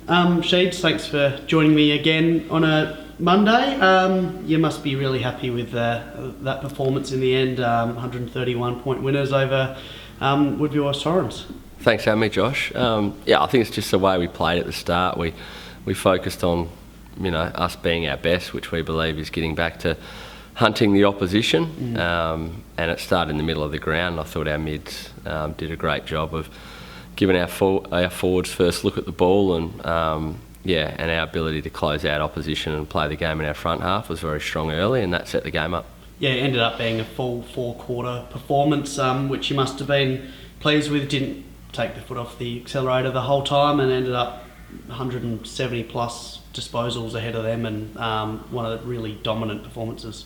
Sheeds, thanks for joining me again on a Monday. You must be really happy with that performance in the end. 131 point winners over Woodview West Torrens. Thanks for having me, Josh. I think it's just the way we played at the start. We focused on, us being our best, which we believe is getting back to hunting the opposition. And it started in the middle of the ground. I thought our mids did a great job of giving our forwards first look at the ball, and our ability to close out opposition and play the game in our front half was very strong early, and that set the game up. Yeah, it ended up being a full four-quarter performance, which you must have been pleased with. Didn't take the foot off the accelerator the whole time, and ended up 170 plus disposals ahead of them, and one of the really dominant performances.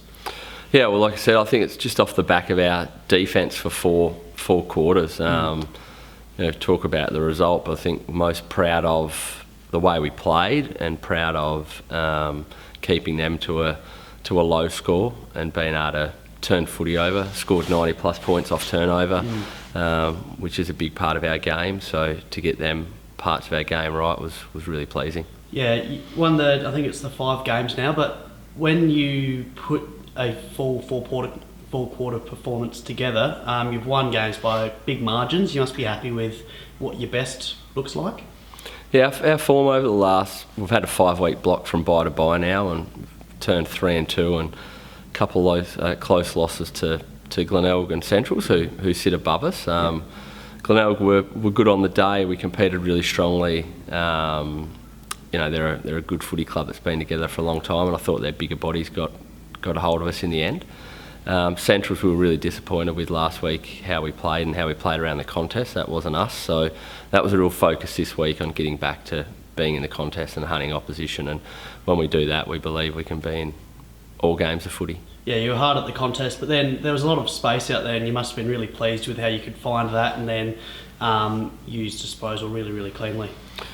Yeah, well, like I said, I think it's just off the back of our defence for four quarters. Talk about the result, but I think most proud of the way we played and proud of keeping them to a low score and being able to turn footy over. Scored 90 plus points off turnover, which is a big part of our game. So to get them parts of our game right was really pleasing. Yeah, you won I think it's the 5 games now, but when you put a full four-quarter performance together, you've won games by big margins. You must be happy with what your best looks like. Yeah, our form over the we've had a 5-week block from bye to bye now, and turned 3-2, and a couple of those close losses to Glenelg and Centrals, who sit above us. Glenelg were good on the day. We competed really strongly. They're a good footy club that's been together for a long time, and I thought their bigger bodies got a hold of us in the end. Centrals we were really disappointed with last week, how we played and how we played around the contest. That wasn't us, so that was a real focus this week on getting back to being in the contest and hunting opposition, and when we do that, we believe we can be in all games of footy. Yeah, you were hard at the contest, but then there was a lot of space out there, and you must have been really pleased with how you could find that and then use disposal really, really cleanly.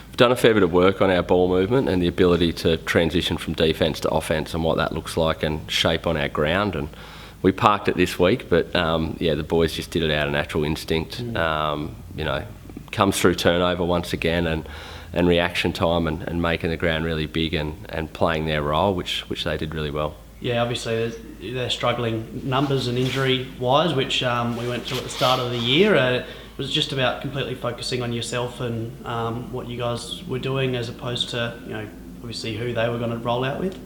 We've done a fair bit of work on our ball movement and the ability to transition from defence to offence and what that looks like and shape on our ground, and we parked it this week, but the boys just did it out of natural instinct. Comes through turnover once again, and reaction time, and making the ground really big and playing their role, which they did really well. Yeah, obviously they're struggling numbers and injury-wise, which we went through at the start of the year. It was just about completely focusing on yourself and what you guys were doing, as opposed to, obviously who they were going to roll out with.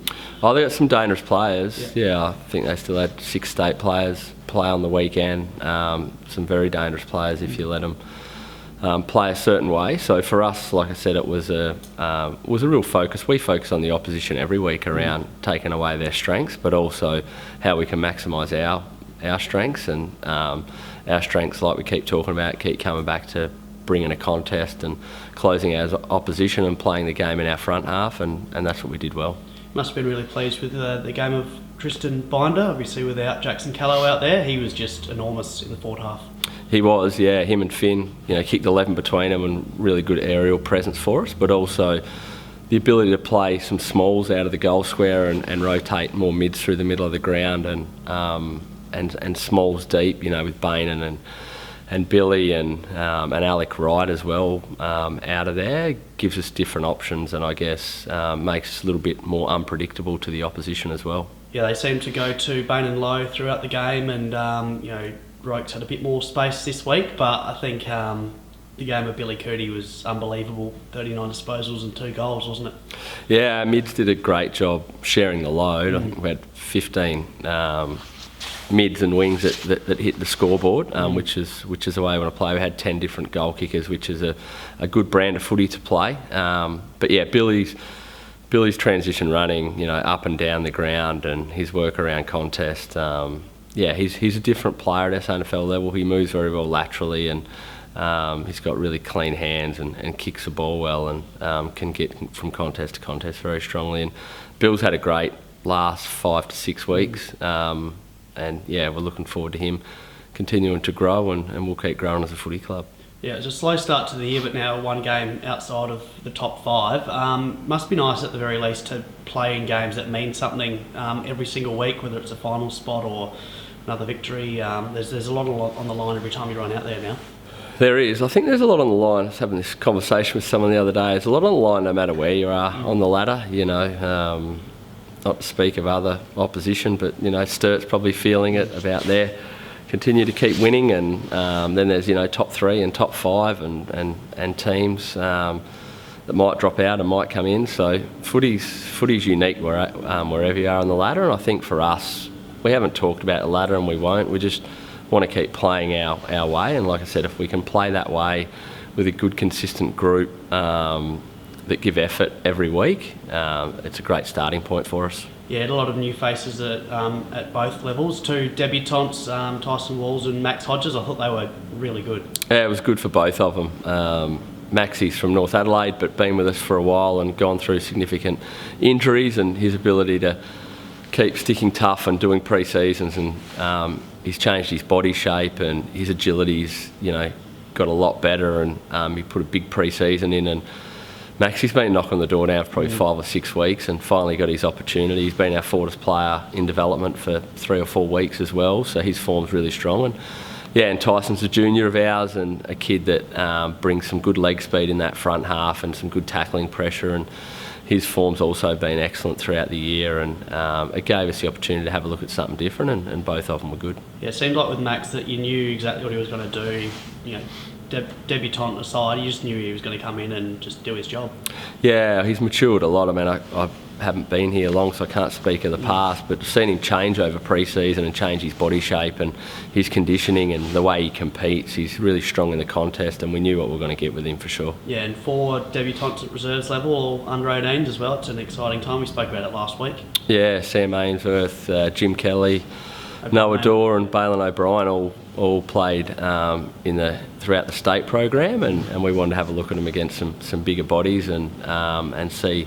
Oh, they got some dangerous players. Yeah, I think they still had 6 state players play on the weekend. Some very dangerous players if you let them play a certain way. So for us, like I said, it was a real focus. We focus on the opposition every week around taking away their strengths, but also how we can maximise our strengths, and our strengths, like we keep talking about, keep coming back to bringing a contest and closing our opposition and playing the game in our front half, and that's what we did well. Must have been really pleased with the game of Tristan Binder. Obviously without Jackson Callow out there, he was just enormous in the forward half. He was, yeah. Him and Finn, kicked 11 between them, and really good aerial presence for us, but also the ability to play some smalls out of the goal square and rotate more mids through the middle of the ground, and smalls deep, with Bain and Billy and Alec Wright as well out of there, gives us different options, and I guess makes us a little bit more unpredictable to the opposition as well. Yeah, they seem to go to Bain and Low throughout the game, and Rokes had a bit more space this week, but I think the game of Billy Cootie was unbelievable. 39 disposals and 2 goals, wasn't it? Yeah, our mids did a great job sharing the load. I think we had 15 mids and wings that hit the scoreboard, which is the way we want to play. We had 10 different goal kickers, which is a good brand of footy to play. But yeah, Billy's transition running, up and down the ground, and his work around contest. He's a different player at SANFL level. He moves very well laterally, and he's got really clean hands and kicks the ball well, and can get from contest to contest very strongly. And Bill's had a great last 5 to 6 weeks. We're looking forward to him continuing to grow, and we'll keep growing as a footy club. Yeah, it was a slow start to the year, but now 1 game outside of the top 5. Must be nice at the very least to play in games that mean something every single week, whether it's a final spot or another victory. There's a lot on the line every time you run out there now. There is. I think there's a lot on the line. I was having this conversation with someone the other day. There's a lot on the line no matter where you are on the ladder, you know. Not to speak of other opposition, but, you know, Sturt's probably feeling it about their continue to keep winning, and then there's, you know, top 3 and top 5 and teams that might drop out and might come in. So footy's unique wherever you are on the ladder, and I think for us, we haven't talked about the ladder and we won't. We just want to keep playing our way, and like I said, if we can play that way with a good consistent group that give effort every week, it's a great starting point for us. Yeah, a lot of new faces at both levels. 2 debutantes, Tyson Walls and Max Hodges. I thought they were really good. Yeah, it was good for both of them. Maxie's from North Adelaide, but been with us for a while and gone through significant injuries, and his ability to keep sticking tough and doing pre-seasons, and he's changed his body shape and his agility's, you know, got a lot better, and he put a big pre-season in, and Maxie's been knocking the door down for probably 5 or 6 weeks and finally got his opportunity. He's been our Fortis player in development for 3 or 4 weeks as well, so his form's really strong. And yeah, and Tyson's a junior of ours and a kid that brings some good leg speed in that front half and some good tackling pressure, and his form's also been excellent throughout the year, and it gave us the opportunity to have a look at something different, and both of them were good. Yeah, it seemed like with Max that you knew exactly what he was going to do. You know, debutant aside, you just knew he was going to come in and just do his job. Yeah, he's matured a lot. I mean, I haven't been here long, so I can't speak of the past, but seen him change over pre-season and change his body shape and his conditioning and the way he competes. He's really strong in the contest, and we knew what we were going to get with him for sure. Yeah, and 4 debutants at reserves level, all under 18s as well. It's an exciting time. We spoke about it last week. Yeah, Sam Ainsworth, Jim Kelly, Noah Dorr and Balin O'Brien all played throughout the state program, and we wanted to have a look at them against some bigger bodies and see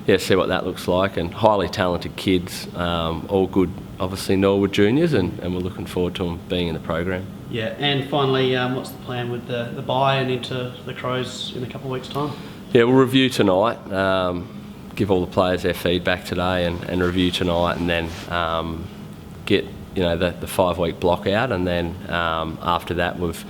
what that looks like. And highly talented kids, all good, obviously Norwood juniors, and we're looking forward to them being in the program. Yeah, and finally, what's the plan with the bye and into the Crows in a couple of weeks' time? Yeah, we'll review tonight. Give all the players their feedback today and review tonight, and then get the 5-week block out, and then after that we've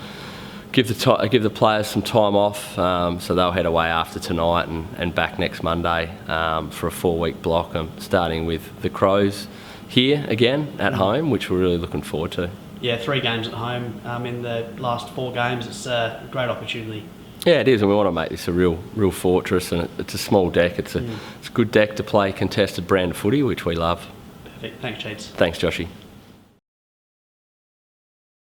give the players some time off, so they'll head away after tonight and back next Monday for a 4-week block, starting with the Crows here again at home, which we're really looking forward to. Yeah, 3 games at home in the last 4 games. It's a great opportunity. Yeah, it is, and we want to make this a real fortress, and it's a small deck. It's a good deck to play contested brand of footy, which we love. Perfect. Thanks, Cheats. Thanks, Joshy.